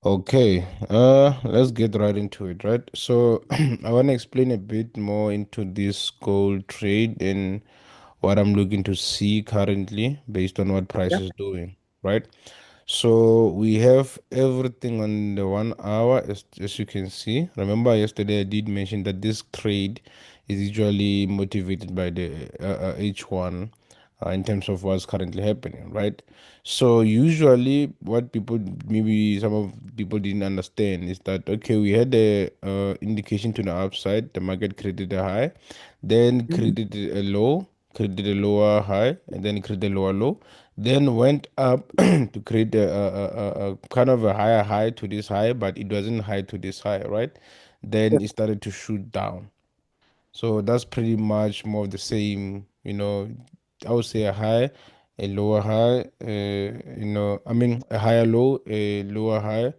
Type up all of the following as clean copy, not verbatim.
Okay, let's get right into it, right? So I want to explain a bit more into this gold trade and what I'm looking to see currently based on what price Yeah. is doing, right? So we have everything on the 1 hour, as you can see. Remember yesterday I did mention that this trade is usually motivated by the H1 in terms of what's currently happening, right? So usually what people, maybe some of people didn't understand is that, okay, we had a indication to the upside, the market created a high, then Mhm. created a low, created a lower high, and then created a lower low, then went up to create a kind of a higher high to this high, but it wasn't high to this high, right? Then Yeah. it started to shoot down. So that's pretty much more of the same, I would say a high, a lower high, I mean a higher low, a lower high,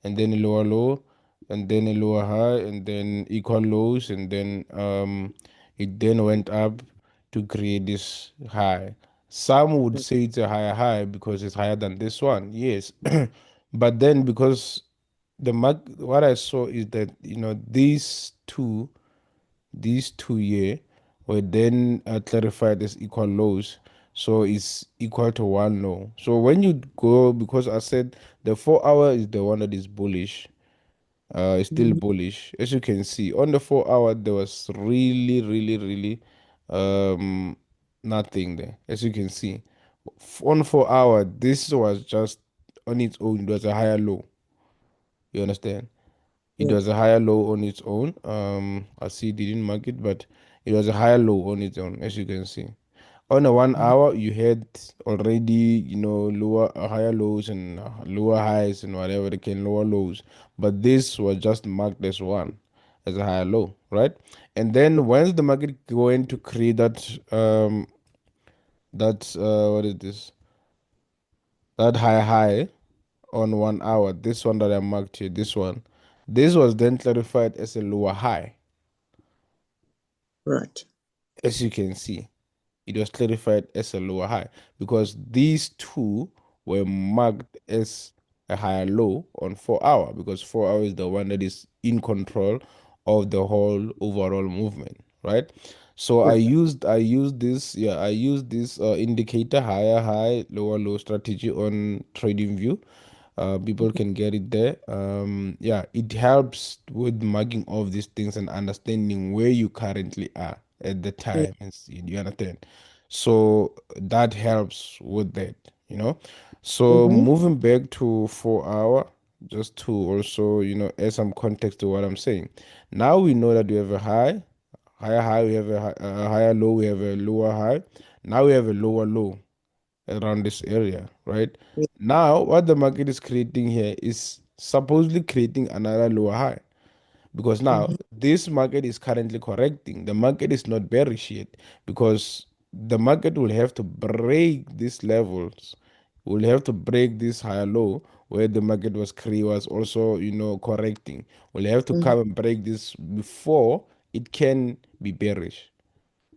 and then a lower low, and then a lower high, and then equal lows, and then it then went up to create this high. Some would say it's a higher high because it's higher than this one, yes. But then because what I saw is that, these two here were then clarified as equal lows. So it's equal to one low. So when you go, because I said the 4 hour is the one that is bullish, it's still Mhm. bullish. As you can see, on the 4 hour, there was really, really, really um nothing there. As you can see, on 4 hour, this was just on its own, it was a higher low. You understand? It Yeah. was a higher low on its own. I see it didn't mark it, but it was a higher low on its own, as you can see. On a one Mhm. hour, you had already, lower, higher lows and lower highs and whatever they can, lower lows. But this was just marked as one, as a higher low, right? And then once the market going to create what is this? That high high on 1 hour, this one that I marked here, this one, this was then clarified as a lower high, Right. as you can see. It was clarified as a lower high because these two were marked as a higher low on 4 hour, because 4 hour is the one that is in control of the whole overall movement, right? So Yeah. I used this indicator, higher high, lower low strategy on trading view. People can get it there. Yeah, it helps with marking of these things and understanding where you currently are at the Mm. time, and see, you understand. So that helps with that, you know. So Mhm. moving back to 4 hour, just to also, add some context to what I'm saying. Now we know that we have a higher high, we have a higher low, we have a lower high. Now we have a lower low around this area, right? Yeah. Now, what the market is creating here is supposedly creating another lower high, because now Mhm. this market is currently correcting. The market is not bearish yet, because the market will have to break these levels, will have to break this higher low where the market was also, correcting. Will have to Mhm. come and break this before it can be bearish.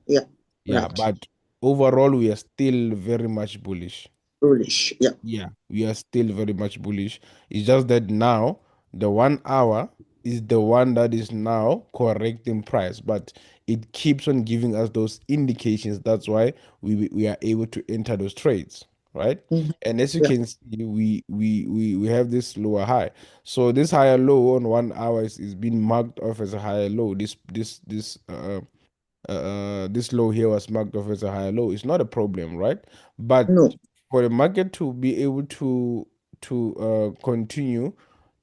Yeah. Yeah, Right. but overall we are still very much bullish. Bullish. Yeah. Yeah, we are still very much bullish. It's just that now the 1 hour is the one that is now correcting price, but it keeps on giving us those indications. That's why we are able to enter those trades, right? Mhm. And as you Yeah. can see, we have this lower high. So this higher low on 1 hour is being marked off as a higher low. This low here was marked off as a higher low. It's not a problem, right? But No. for the market to be able to continue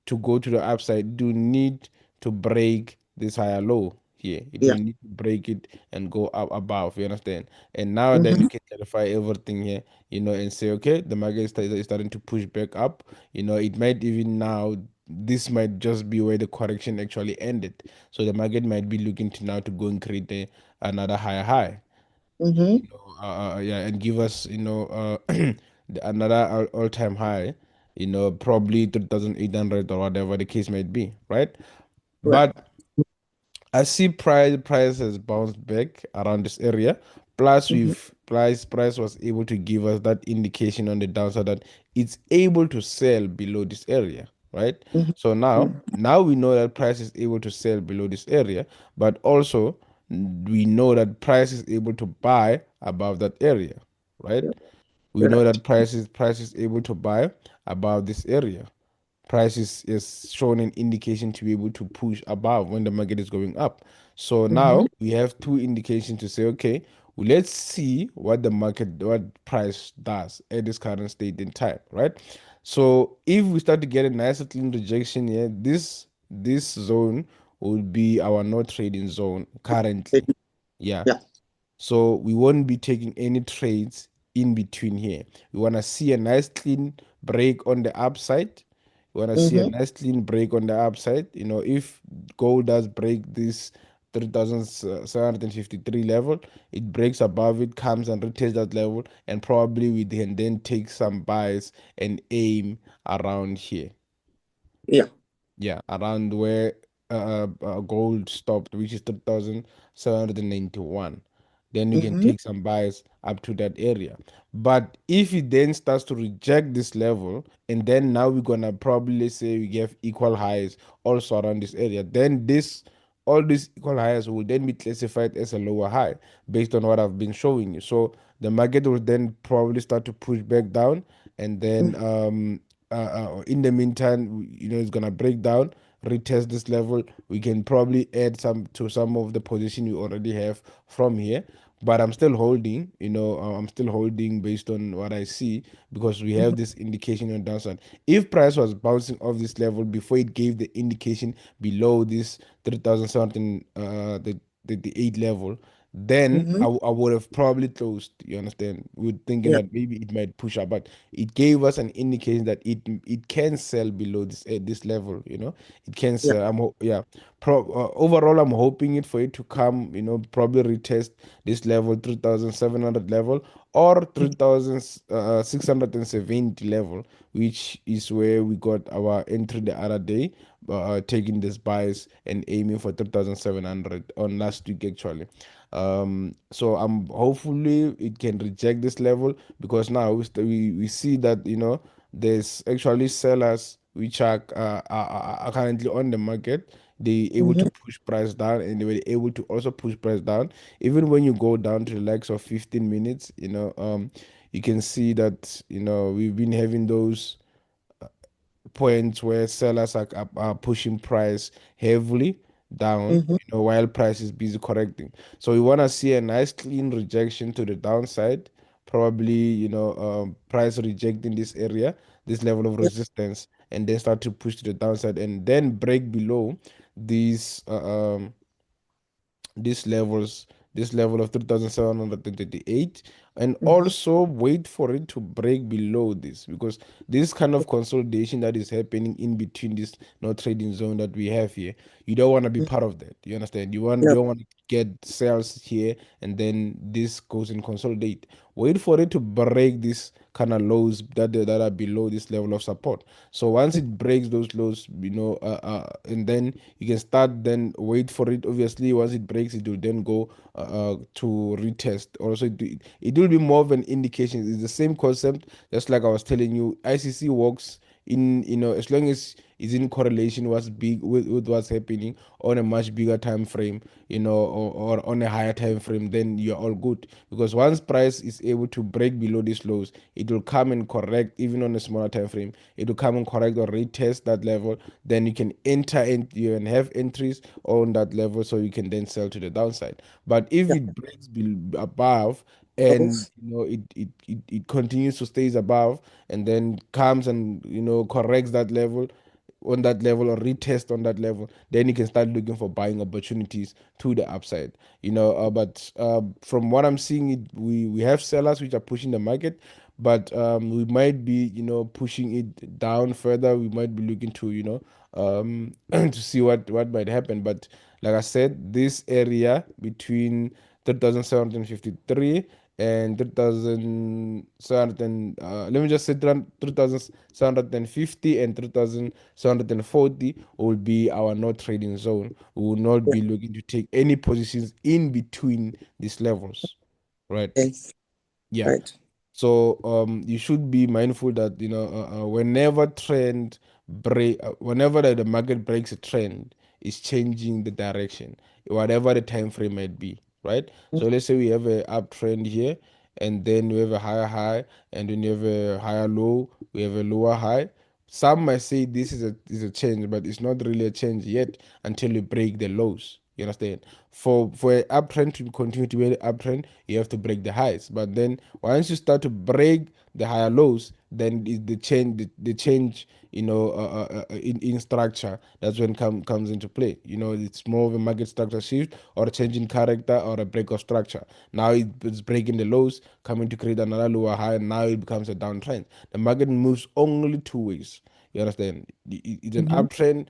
to go to the upside, do need to break this higher low here. It will Yeah. need to break it and go up above. You understand? And now then you Mhm. can clarify everything here, and say, okay, the market is starting to push back up. It might even now. This might just be where the correction actually ended. So the market might be looking to now to go and create another higher high, Mhm. yeah, and give us, another all-time high, probably 3,800 or whatever the case might be, right? Right. But I see price has bounced back around this area. Plus, Mhm. we've price was able to give us that indication on the downside that it's able to sell below this area. right? Mhm. So now, Mhm. now we know that price is able to sell below this area, but also we know that price is able to buy above that area, right? Yeah. We know Right. that price is able to buy above this area. Price is showing an indication to be able to push above when the market is going up. So Mhm. now we have two indications to say, okay, well, let's see what the market, what price does at this current state in time, right? So if we start to get a nice clean rejection here, this zone will be our no trading zone currently. Yeah. Yeah. So we won't be taking any trades in between here. We want to see a nice clean break on the upside. We want to see a Mhm. nice clean break on the upside. If gold does break this 3,753 level, it breaks above it, comes and retests that level, and probably we can then take some buys and aim around here. Yeah. Yeah, around where gold stopped, which is 3,791. Then you can Mhm. take some buys up to that area. But if it then starts to reject this level, and then now we're gonna probably, let's say we have equal highs also around this area, then this all these equal highs will then be classified as a lower high based on what I've been showing you. So the market will then probably start to push back down, and then Mhm. in the meantime, it's gonna break down, retest this level. We can probably add some to some of the position you already have from here. But I'm still holding, I'm still holding based on what I see because we have Mhm. this indication on downside. If price was bouncing off this level before it gave the indication below this 3,700, the 8 level, then Mhm. I would have probably closed. You understand? We're thinking Yeah. that maybe it might push up, but it gave us an indication that it can sell below this level. It can Yeah. sell. Yeah. Overall, I'm hoping it for it to come. Probably retest this level, 3,700 level or Mhm. 3,670 level, which is where we got our entry the other day, taking this buys and aiming for 3,700 on last week actually. So I'm hopefully it can reject this level because now we see that there's actually sellers which are currently on the market. They able to Mhm. push price down, and they were able to also push price down even when you go down to the likes of 15 minutes. You can see that we've been having those points where sellers are pushing price heavily down, Mhm. while price is busy correcting. So we want to see a nice clean rejection to the downside, probably, price rejecting this area, this level of Yeah. resistance, and then start to push to the downside and then break below these these levels, this level of 3,738, and Mhm. also wait for it to break below this because this kind of consolidation that is happening in between this no trading zone that we have here, you don't want to be Mhm. part of that. You understand? You Yeah. don't want to get sales here and then this goes and consolidate. Wait for it to break this kind of lows that are below this level of support. So once it breaks those lows, and then you can start, then wait for it. Obviously, once it breaks, it will then go to retest. Also, it will be more of an indication. It's the same concept, just like I was telling you. ICC works in, as long as it's in correlation what's big with what's happening on a much bigger time frame, or on a higher time frame, then you're all good. Because once price is able to break below these lows, it will come and correct even on a smaller time frame. It will come and correct or retest that level. Then you can enter and you can have entries on that level, so you can then sell to the downside. But if Yeah. it breaks above, and Both. it continues to stays above, and then comes and corrects that level, on that level, or retest on that level, then you can start looking for buying opportunities to the upside. But from what I'm seeing, we have sellers which are pushing the market, but we might be pushing it down further. We might be looking to to see what might happen. But like I said, this area between 3,753 and 3,700, let me just say 3,750 and 3,740 will be our no trading zone. We will not Yeah. be looking to take any positions in between these levels, right? Yes. Yeah. Right. So you should be mindful that whenever trend whenever the market breaks a trend, it's changing the direction, whatever the time frame might be, right? So let's say we have a uptrend here, and then we have a higher high, and then you have a higher low, we have a lower high. Some might say this is a change, but it's not really a change yet until you break the lows. You understand? For an uptrend to continue to be an uptrend, you have to break the highs. But then once you start to break the higher lows, then the change, in structure. That's when comes into play. It's more of a market structure shift or a change in character or a break of structure. Now it's breaking the lows, coming to create another lower high, and now it becomes a downtrend. The market moves only two ways. You understand? It's an Mm-hmm. uptrend,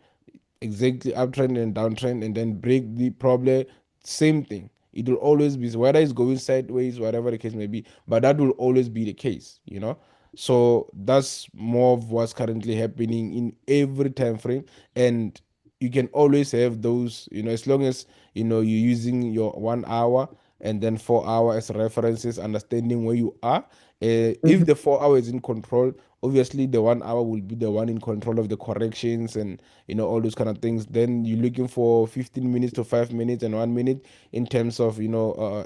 exactly, uptrend and downtrend, and then break the problem. Same thing. It will always be, whether it's going sideways, whatever the case may be, but that will always be the case. So that's more of what's currently happening in every time frame. And you can always have those, as long as you're using your 1 hour and then 4 hour as references, understanding where you are. If Mm-hmm. the 4 hour is in control, obviously the 1 hour will be the one in control of the corrections and all those kind of things. Then you're looking for 15 minutes to 5 minutes and 1 minute in terms of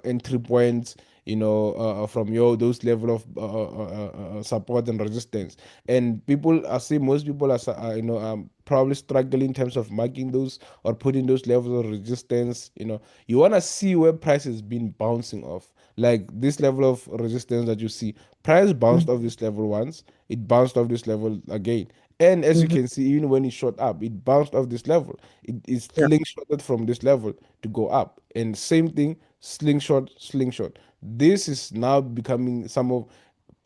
entry points, from your those level of support and resistance. And people, I see most people are probably struggling in terms of marking those or putting those levels of resistance. You want to see where price has been bouncing off, like this level of resistance that you see. Price bounced off this level once, it bounced off this level again. And as you Mm-hmm. can see, even when it shot up, it bounced off this level. It is Yeah. slingshotted from this level to go up. And same thing, slingshot, slingshot. This is now becoming some of,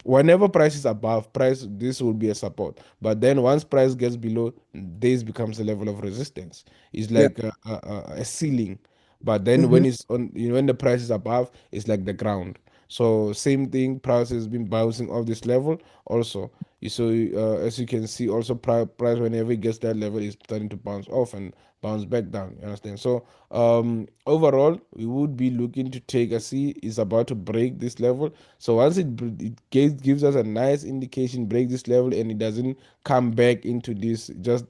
whenever price is above price, this will be a support. But then once price gets below, this becomes a level of resistance. It's Yeah. like a ceiling. But then Mm-hmm. when it's on, when the price is above, it's like the ground. So same thing, price has been bouncing off this level also. So as you can see, also price whenever it gets that level is starting to bounce off and bounce back down. You understand? So overall, we would be looking to take a C is about to break this level. So once it gives us a nice indication, break this level, and it doesn't come back into this, just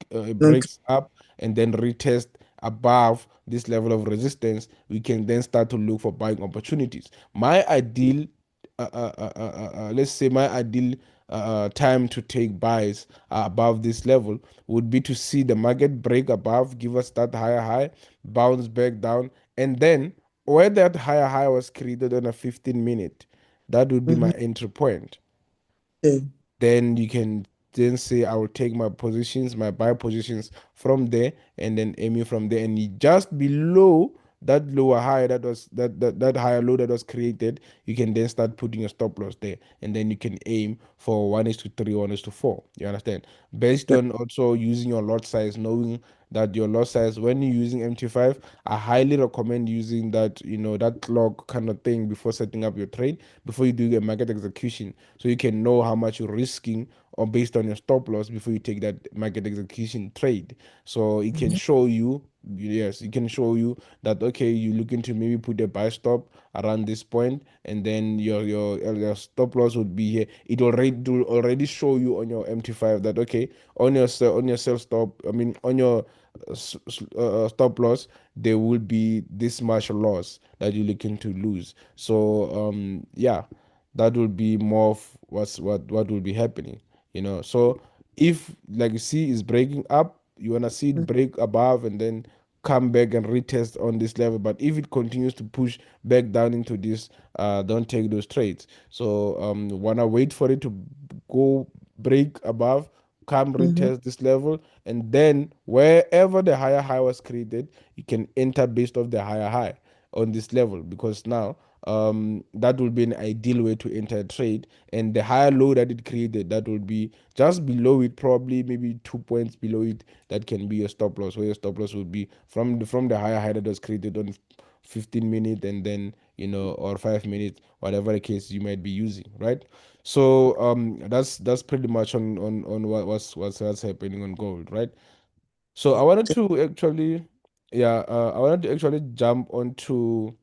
it Okay. breaks up and then retest above this level of resistance, we can then start to look for buying opportunities. My ideal, let's say my ideal time to take buys above this level would be to see the market break above, give us that higher high, bounce back down, and then where that higher high was created on a 15-minute, that would be my Mm-hmm. entry point. Okay. Then you can then say I will take my positions, my buy positions from there, and then aiming from there, and just below that lower high that higher low that was created, you can then start putting your stop loss there, and then you can aim for 1:3, 1:4. You understand? Based Yeah. on also using your lot size, knowing that your lot size when you're using MT5, I highly recommend using that clock kind of thing before setting up your trade, before you do a market execution, so you can know how much you're risking or based on your stop loss before you take that market execution trade. So it can Mm-hmm. show you, yes, it can show you that okay, you're looking to maybe put a buy stop around this point, and then your stop loss would be here. It will already show you on your MT5 that okay, on your sell stop, I mean on your stop loss, there will be this much loss that you're looking to lose. So yeah, that will be more of what will be happening. So if, like, you see is breaking up, you want to see it break above and then come back and retest on this level. But if it continues to push back down into this, don't take those trades. So want to wait for it to go break above, come Mm-hmm. retest this level, and then wherever the higher high was created, you can enter based off the higher high on this level, because now that will be an ideal way to enter a trade. And the higher low that it created, that will be just below it, probably maybe 2 points below it, that can be your stop loss, where your stop loss would be from the higher high that was created on 15 minutes, and then or 5 minutes, whatever the case you might be using, right? So that's pretty much on what's happening on gold, right? So I wanted to actually, yeah, I wanted to actually jump onto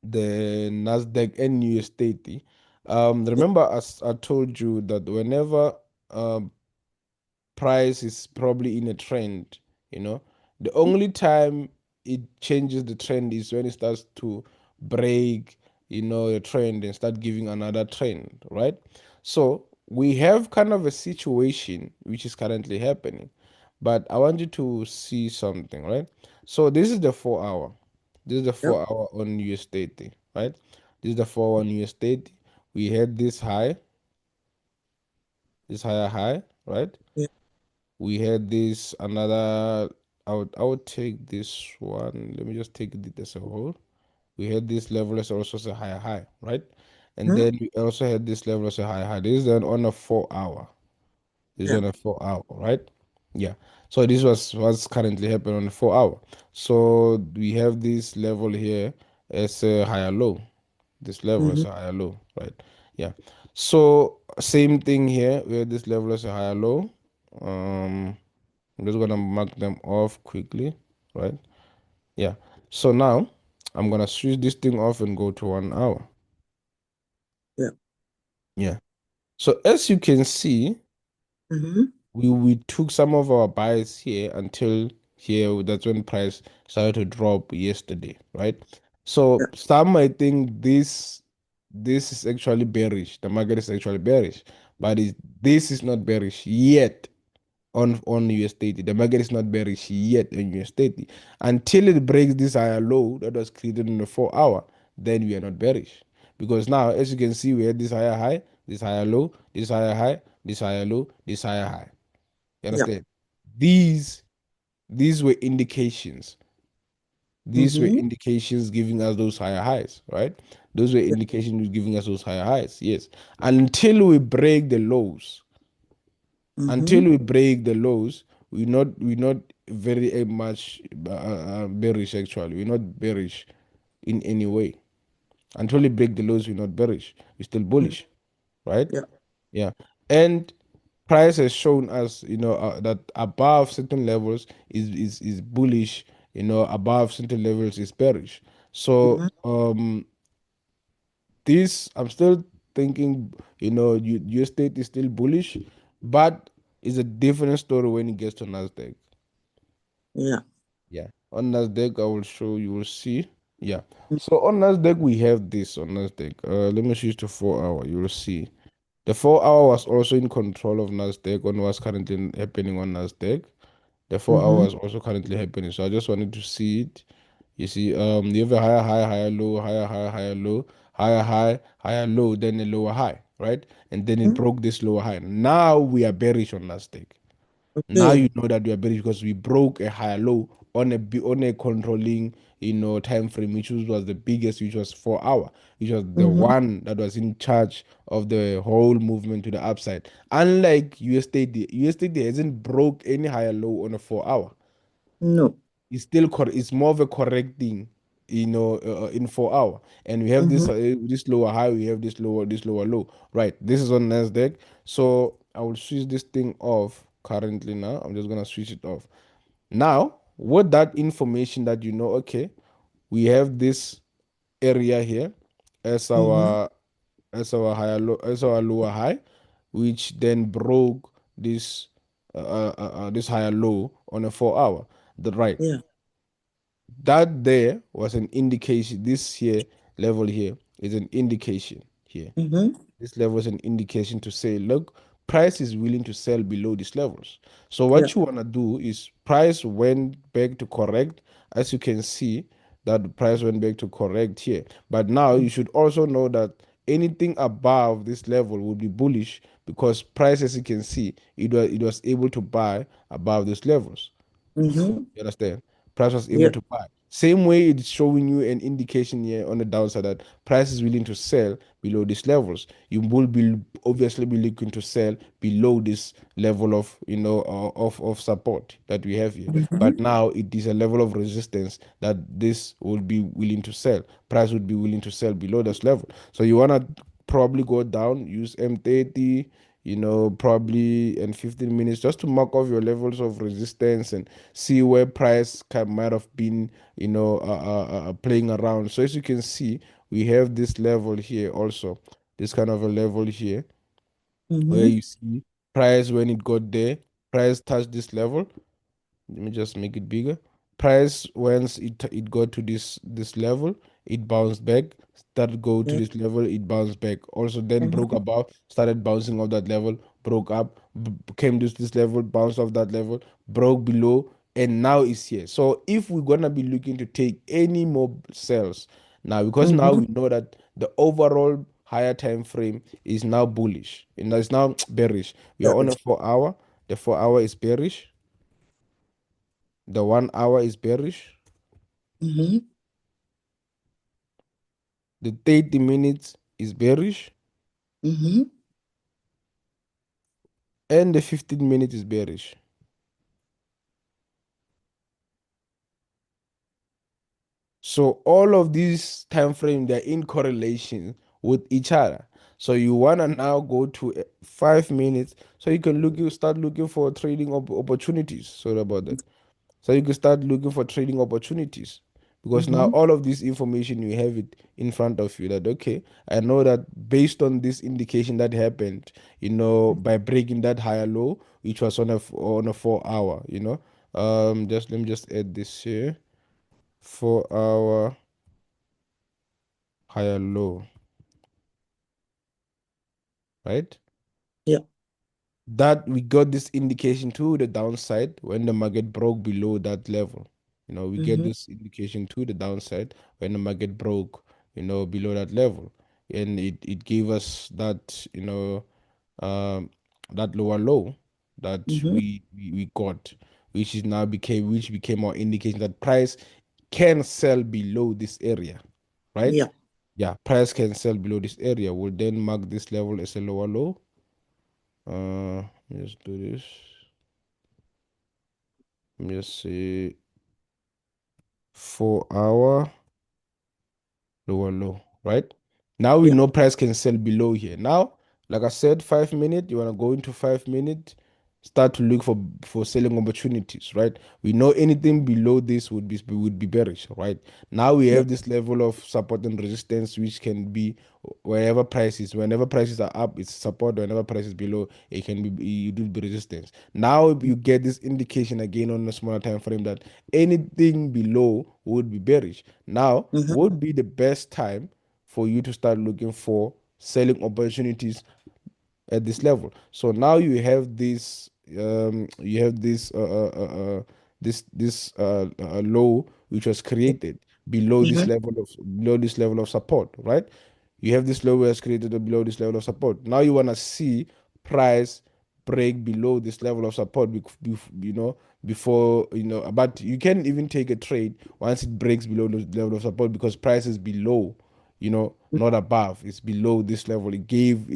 the Nasdaq and USDT. Remember, as I told you that whenever price is probably in a trend, you know. The only time it changes the trend is when it starts to break, the trend and start giving another trend, right? So we have kind of a situation which is currently happening, but I want you to see something, right? So this is the 4 hour. This is the Yep. 4 hour on US 30, right? This is the 4 on US 30. We had this higher high, right? Yeah. We had this another. I would take this one. Let me just take it as a whole. We had this level as also as a higher high, right? And Mm-hmm. then we also had this level as a higher high. This is then on a 4 hour. This is Yeah. on a 4 hour, right? Yeah. So this was what's currently happening on the 4 hour. So we have this level here as a higher low. This level Mm-hmm. is a higher low, right? Yeah. So same thing here. We have this level as a higher low. Um, I'm just gonna mark them off quickly, right? Yeah. So now I'm gonna switch this thing off and go to 1 hour. Yeah. Yeah. So as you can see, Mm-hmm. we took some of our buys here until here. That's when price started to drop yesterday, right? Yeah. So some might think this is actually bearish. The market is actually bearish, but this is not bearish yet on US 30. The market is not bearish yet on US 30 until it breaks this higher low that was created in the 4 hour. Then we are not bearish because now, as you can see, we had this higher high, this higher low, this higher high, this higher low, this higher high. You Yeah. understand? These these were indications. These were Mm-hmm. indications giving us those higher highs, right? Those were Yeah. indications giving us those higher highs. Yes. Until we break the lows, Mm-hmm. until we break the lows, we're not very much bearish actually. We're not bearish in any way. Until we break the lows, we're not bearish. We're still Mm-hmm. bullish, right? Yeah. Yeah. And price has shown us, that above certain levels is bullish, above certain levels is bearish. So Mm-hmm. this I'm still thinking, your state is still bullish, but it's a different story when it gets to Nasdaq. Yeah. Yeah. On Nasdaq, I will show you will see. Yeah. So on Nasdaq, we have this on Nasdaq. Let me switch to 4 hour. You will see. The 4 hour was also in control of Nasdaq on what's currently happening on Nasdaq. The 4 hour Mm-hmm. is also currently happening. So I just wanted to see it. You see, you have a higher high, higher low, higher high, higher low, higher high, higher low, then a lower high, right? And then it Mm-hmm. broke this lower high. Now we are bearish on Nasdaq. Now Okay. you know that we are bearish because we broke a higher low on a controlling, time frame, which was the biggest, which was 4 hour, which was the Mm-hmm. one that was in charge of the whole movement to the upside. Unlike USD hasn't broke any higher low on a 4 hour. No. It's still it's more of a correcting, in 4 hour. And we have Mm-hmm. this lower high, we have this lower low. Right. This is on Nasdaq. So I will switch this thing off currently now. I'm just gonna switch it off. Now, with that information that okay, we have this area here as Mm-hmm. our higher low, as our lower high, which then broke this higher low on a 4 hour. The right. Yeah. That there was an indication. This here level here is an indication here. Mm-hmm. This level is an indication to say, look, price is willing to sell below these levels. So Yeah. what you want to do is price went back to correct. As you can see, that the price went back to correct here. But now you should also know that anything above this level will be bullish because price, as you can see, it was able to buy above these levels. Mm-hmm. You understand? Price was able Yeah. to buy. Same way it's showing you an indication here on the downside that price is willing to sell below these levels. You will be obviously be looking to sell below this level of of support that we have here. Mm-hmm. But now it is a level of resistance that this will be willing to sell. Price would be willing to sell below this level. So you wanna probably go down, use M30, probably in 15 minutes just to mark off your levels of resistance and see where price might have been, playing around. So as you can see, we have this level here also, this kind of a level here, where Mm-hmm. you see price when it got there. Price touched this level. Let me just make it bigger. Price once it got to this level, it bounced back. Started go to Okay. this level, it bounced back. Also then broke Mm-hmm. above, started bouncing off that level, broke up, came to this level, bounced off that level, broke below, and now it's here. So if we're gonna be looking to take any more sales now, because now Mm-hmm. we know that the overall higher time frame is now bullish and it's now bearish. We are on a Yes. 4 hour. The 4 hour is bearish. The 1 hour is bearish. Mm-hmm. The 30 minutes is bearish. Mm-hmm. And the 15 minutes is bearish. So all of these time frames they're in correlation with each other. So you wanna now go to 5 minutes so you can look you start looking for trading opportunities. Sorry about that. So you can start looking for trading opportunities because now Mm-hmm. all of this information you have it in front of you that okay, I know that based on this indication that happened, by breaking that higher low, which was on a 4 hour, just let me just add this here. 4 hour higher low, right? Yeah. That we got this indication to the downside when the market broke below that level. We get Mm-hmm. this indication to the downside when the market broke, below that level. And it gave us that, um, that lower low that Mm-hmm. we got, which became our indication that price can sell below this area, right? Yeah. Yeah, price can sell below this area. Will then mark this level as a lower low. Let's do this. Let me just say 4 hour lower low, right? Now we Yeah. know price can sell below here. Now, like I said, 5 minute, you want to go into 5 minute, start to look for selling opportunities, right? We know anything below this would be bearish, right? Now we Yeah. have this level of support and resistance, which can be wherever prices, whenever prices are up, it's support. Whenever prices below, it will be resistance. Now you get this indication again on a smaller time frame that anything below would be bearish. Now, Mm-hmm. would be the best time for you to start looking for selling opportunities at this level. So now you have this low which was created Mm-hmm. below this level of support, right? You have this low was created below this level of support. Now you want to see price break below this level of support before but you can even take a trade once it breaks below the level of support because price is below, not above. It's below this level. It gave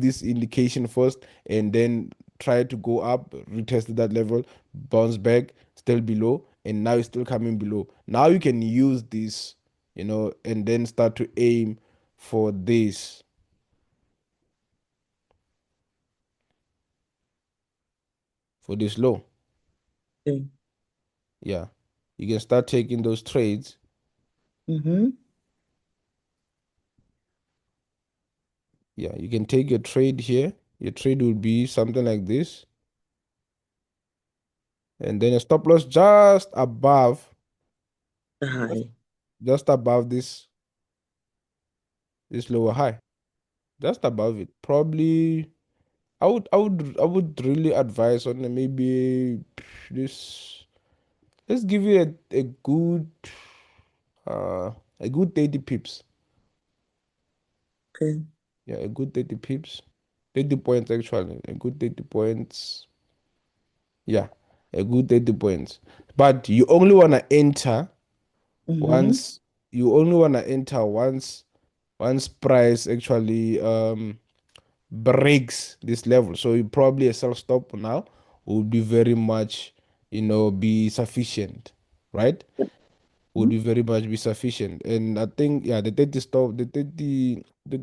this indication first and then tried to go up, retested that level, bounce back, still below, and now it's still coming below. Now you can use this, and then start to aim for this low. Okay. Yeah. You can start taking those trades. Mm-hmm. Yeah, you can take your trade here. Your trade will be something like this. And then a stop loss just Hi. just above this lower high. Just above it. Probably I would really advise on maybe this let's give it uh a good 30 pips. Okay. Yeah, a good 30 pips. 30 points actually. A good 30 points. Yeah, a good 30 points. But you only wanna enter Mm-hmm. once you only wanna enter once price actually breaks this level. So you probably a sell stop now would be very much, be sufficient, right? Would be very much be sufficient. And I think yeah, the 30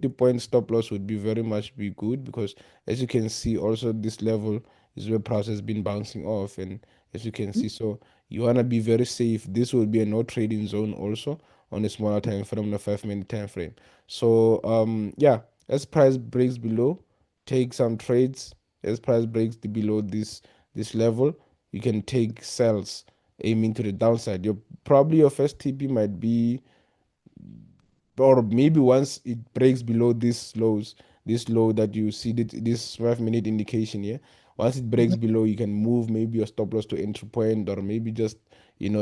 point stop loss would be very much be good because as you can see also this level is where price has been bouncing off and as you can see so you want to be very safe. This will be a no trading zone also on a smaller time frame, the 5 minute time frame. So yeah, as price breaks below, take some trades as price breaks below this level, you can take sells aiming to the downside. Your first TP might be, or maybe once it breaks below this low that you see, this 5 minute indication here. Once it breaks Mhm. below, you can move maybe your stop loss to entry point, or maybe just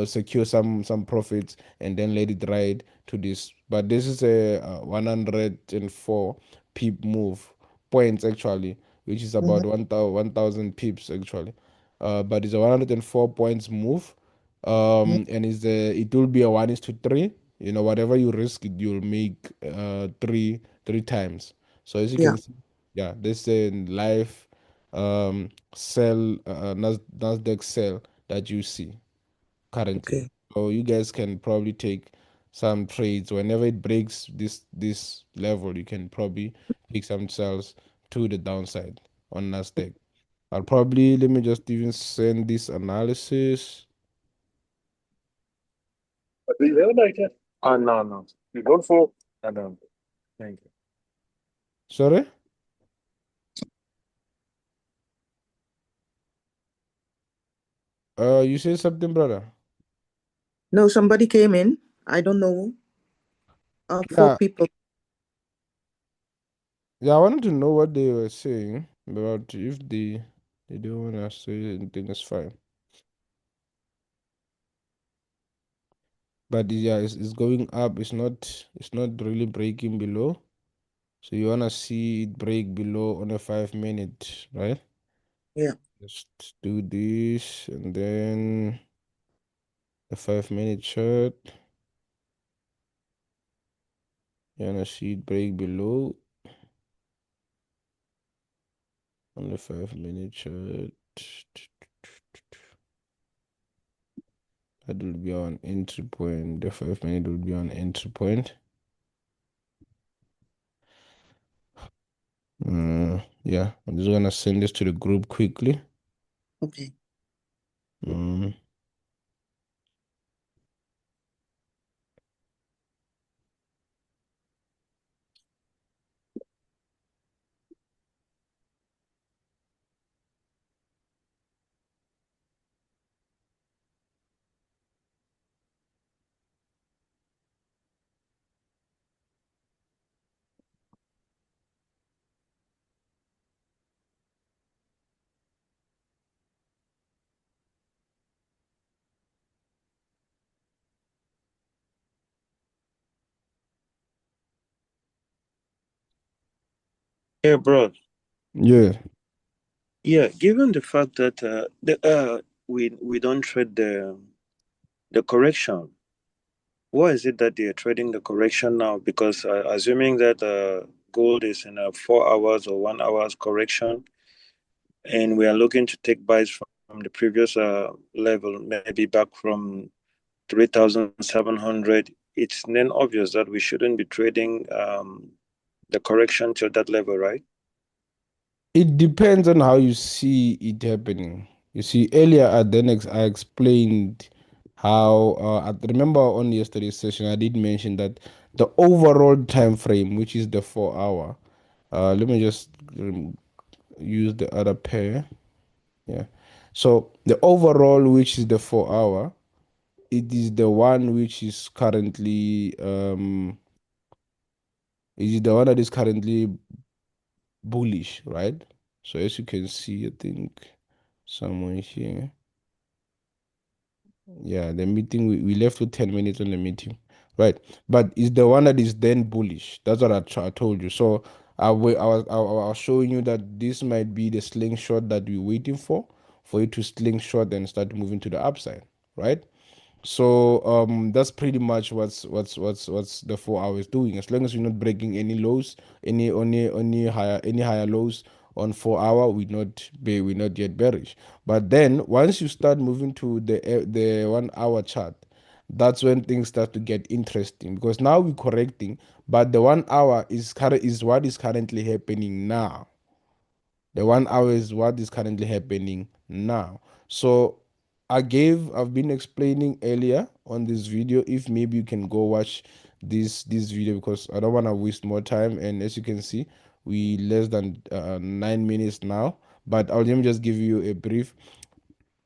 secure some profits and then let it ride to this. But this is a 104 pip move points actually, which is Mhm. about 1000 pips actually. But it's a 104 points move, Mhm. and it will be a 1:3. Whatever you risk, you'll make three times. So as you Yeah. can see, yeah, this is a live sell, Nasdaq sell that you see currently. Okay. So you guys can probably take some trades whenever it breaks this level. You can probably take some sells to the downside on Nasdaq. I'll probably, let me just even send this analysis. Do you have like that? No, no. You don't fall? No. Thank you. Sorry. You say something, brother? No, somebody came in. I don't know. Four Yeah, people. yeah. I wanted to know what they were saying about, if they don't want to say anything, it's fine. But yeah, it's going up. It's not really breaking below. So you wanna see it break below on a 5 minute, right? Yeah. Just do this and then the 5 minute chart. You wanna see it break below on the 5 minute chart. That will be on entry point. The 5 minute will be on entry point. Yeah, I'm just gonna send this to the group quickly. Okay. Mm, Yeah, bro. yeah. Yeah, given the fact that we don't trade the correction, why is it that they are trading the correction now? Because assuming that gold is in a 4 hours or 1 hours correction, and we are looking to take buys from the previous level, maybe back from 3,700, it's then obvious that we shouldn't be trading the correction to that level, right? It depends on how you see it happening. You see, earlier I explained how, I remember on yesterday's session I did mention that the overall time frame, which is the 4 hour. Let me just use the other pair. Yeah. So the overall, which is the 4 hour, it is the one which is currently it is the one that is currently bullish, right? So as you can see, I think somewhere here. Yeah, the meeting, we left with 10 minutes on the meeting. Right. But it's the one that is then bullish. That's what I told you. So I was showing you that this might be the slingshot that we're waiting for it to slingshot and start moving to the upside. Right. So that's pretty much what's the 4 hours doing. As long as you're not breaking any lows, any higher lows on 4 hour, we're not yet bearish. But then once you start moving to the 1 hour chart, that's when things start to get interesting, because now we're correcting, but the 1 hour is what is currently happening now. The 1 hour is what is currently happening now. So I've been explaining earlier on this video. If maybe you can go watch this video, because I don't want to waste more time. And as you can see, we less than 9 minutes now. but let me just give you a brief.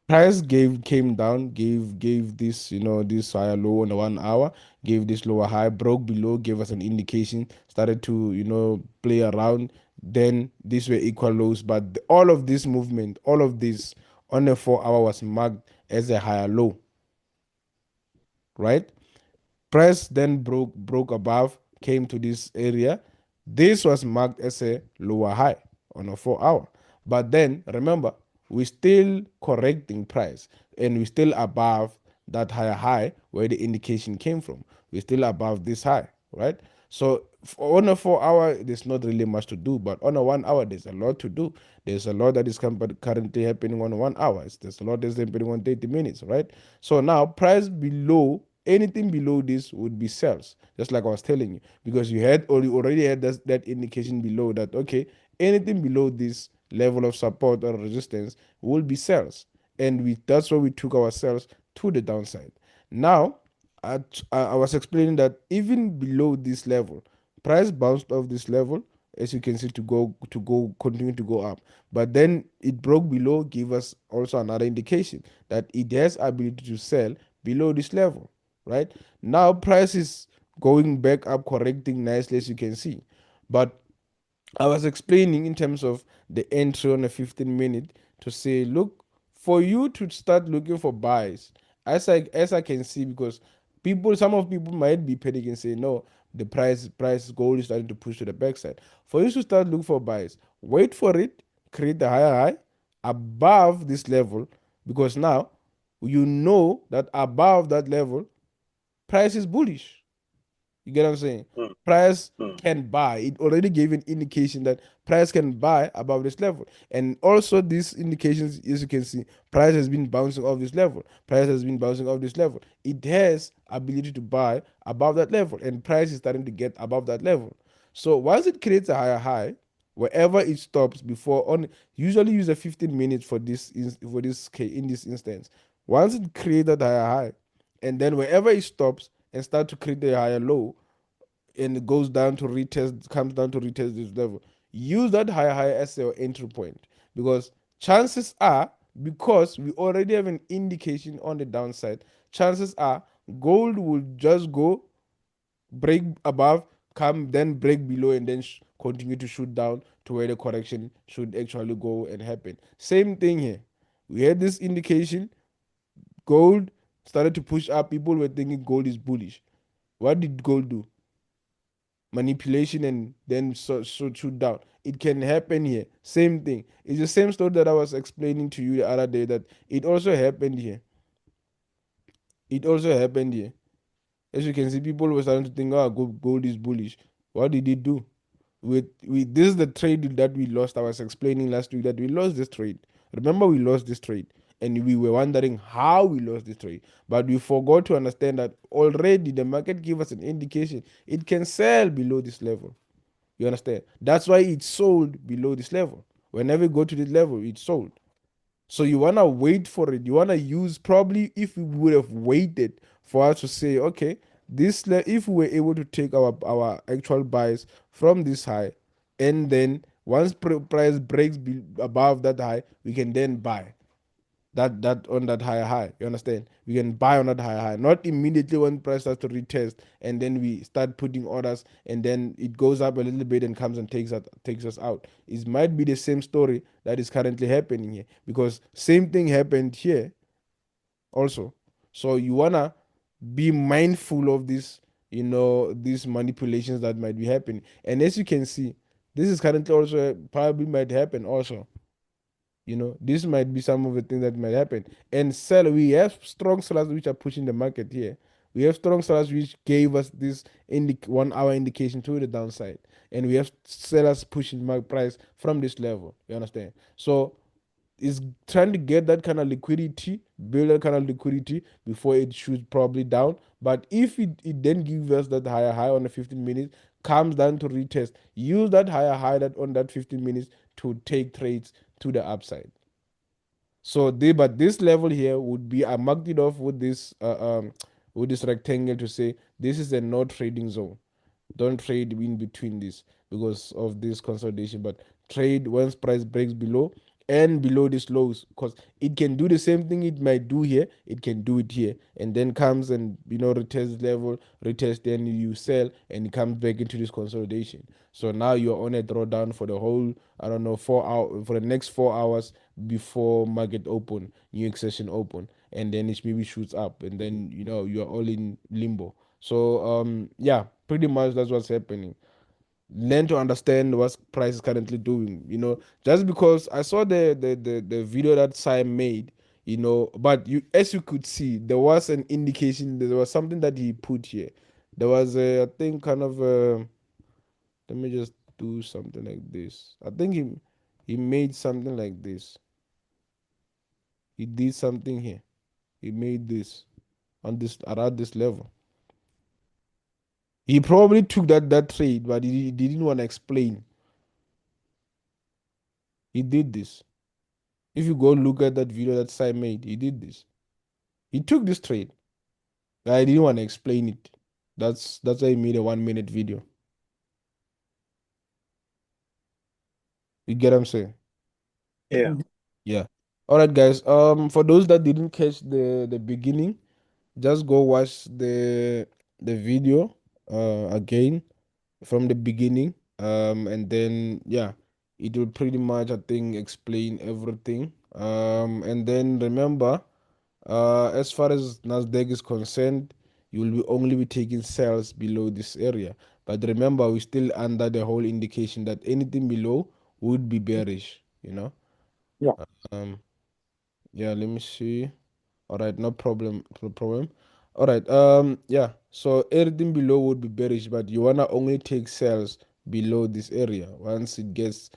Price came down, gave this, this higher low on the 1 hour, gave this lower high, broke below, gave us an indication, started to, play around. Then these were equal lows, but all of this movement, all of this on the 4 hour was marked as a higher low, right? Price then broke above, came to this area. This was marked as a lower high on a 4 hour. But then remember, we still correcting price and we still above that higher high where the indication came from. We're still above this high, right? So on a 4 hour, there's not really much to do, but on a 1 hour, there's a lot to do. There's a lot that is currently happening on 1 hour. There's a lot that's happening on 30 minutes, right? So now price below, anything below this would be sells, just like I was telling you, because you already had that indication below that, okay, anything below this level of support or resistance will be sells. And that's why we took ourselves to the downside. Now, I was explaining that even below this level, price bounced off this level, as you can see, to go continue to go up. But then it broke below, give us also another indication that it has ability to sell below this level, right? Now price is going back up, correcting nicely, as you can see. But I was explaining in terms of the entry on a 15 minute to say, look, for you to start looking for buys, as I can see, because some of people might be panicking and say, no, the price gold is starting to push to the backside. For you to start looking for buys, wait for it, create the higher high above this level, because now you know that above that level, price is bullish. You get what I'm saying? mm, Price mm, can buy. It already gave an indication that price can buy above this level. And also these indications, as you can see, price has been bouncing off this level. Price has been bouncing off this level. It has ability to buy above that level. And price is starting to get above that level. So once it creates a higher high, wherever it stops before on usually use a 15 minutes for in this instance. Once it creates that higher high, and then wherever it stops and start to create a higher low, and it goes down to retest, comes down to retest this level. Use that high as your entry point, because chances are, because we already have an indication on the downside, chances are gold will just go break above, come then break below, and then continue to shoot down to where the correction should actually go and happen. Same thing here. We had this indication, gold started to push up. People were thinking gold is bullish. What did gold do? Manipulation, and then shoot down. It can happen here. Same thing. It's the same story that I was explaining to you the other day, that it also happened here. It also happened here. As you can see, people were starting to think, oh, gold is bullish. What did it do? With this is the trade that we lost. I was explaining last week that we lost this trade. Remember, we lost this trade, and we were wondering how we lost this trade. But we forgot to understand that already the market gave us an indication it can sell below this level. You understand? That's why it's sold below this level. Whenever you go to this level, it's sold. So you wanna wait for it. You wanna use, probably if we would have waited for us to say, okay, if we were able to take our actual buys from this high, and then once price breaks above that high, we can then buy that on that higher high. You understand? We can buy on that higher high, not immediately when price starts to retest, and then we start putting orders, and then it goes up a little bit and comes and takes us out. It might be the same story that is currently happening here, because same thing happened here also. So you wanna be mindful of this, these manipulations that might be happening. And as you can see, this is currently also probably might happen also. This might be some of the things that might happen. And we have strong sellers which are pushing the market here. We have strong sellers which gave us this 1 hour indication to the downside. And we have sellers pushing my price from this level. You understand? So it's trying to get that kind of liquidity, build that kind of liquidity before it shoots probably down. But if it then gives us that higher high on the 15 minutes, comes down to retest, use that higher high that on that 15 minutes to take trades to the upside. So but this level here would be, I marked it off with this rectangle to say this is a no trading zone. Don't trade in between this because of this consolidation, but trade once price breaks below and below these lows, because it can do the same thing it might do here, it can do it here, and then comes and retest level, retest, then you sell, and it comes back into this consolidation. So now you're on a drawdown for the whole, I don't know, 4 hour, for the next 4 hours before market open, new session open, and then it maybe shoots up, and then you're all in limbo. So yeah, pretty much that's what's happening. Learn to understand what price is currently doing. Just because I saw the video that Sam made, but as you could see, there was an indication, there was something that he put here. There was I think kind of let me just do something like this. I think he made something like this. He did something here. He made this on this around this level. He probably took that trade, but he didn't want to explain. He did this. If you go look at that video that Sai made, he did this. He took this trade. I didn't want to explain it. That's why he made a 1 minute video. You get what I'm saying? Yeah. Yeah. All right, guys. For those that didn't catch the beginning, just go watch the video again from the beginning. And then yeah, it will pretty much, I think, explain everything. And then remember, as far as Nasdaq is concerned, you will only be taking sales below this area. But remember, we're still under the whole indication that anything below would be bearish, Yeah. Um, yeah, let me see. All right, no problem, no problem. All right, yeah. So everything below would be bearish, but you wanna only take sales below this area. Once it gets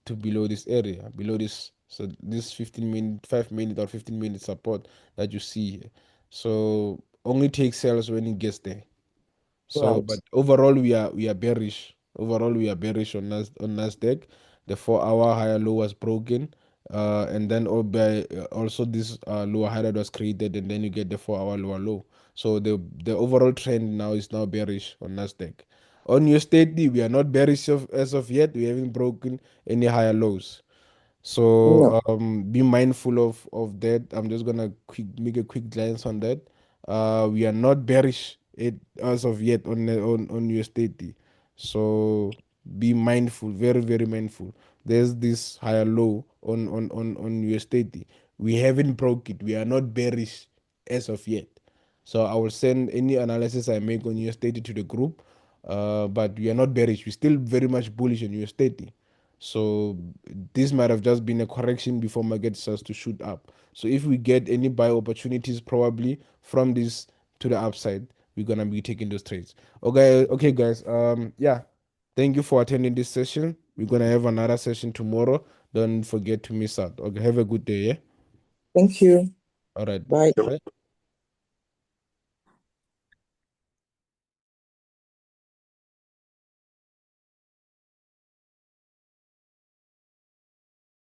to below this area, below this, so this 15 minute, 5 minute or 15 minute support that you see here. So only take sales when it gets there. So, Right. but overall, we are bearish. Overall, we are bearish on Nasdaq. The 4 hour higher low was broken, and then also this lower high that was created, and then you get the 4 hour lower low. So the overall trend now is now bearish on Nasdaq. On your steady, we are not bearish as of yet. We haven't broken any higher lows. No. So be mindful of that. I'm just gonna make a quick glance on that. We are not bearish it as of yet on USDT. So be mindful, very very mindful. There's this higher low on USDT. We haven't broke it. We are not bearish as of yet. So I will send any analysis I make on USDT to the group. But we are not bearish. We're still very much bullish on USDT. So this might have just been a correction before market starts to shoot up. So if we get any buy opportunities, probably from this to the upside, we're gonna be taking those trades. Okay, okay, guys. Yeah. Thank you for attending this session. We're gonna have another session tomorrow. Don't forget to miss out. Okay, have a good day, yeah? Thank you. All right. Bye. Bye.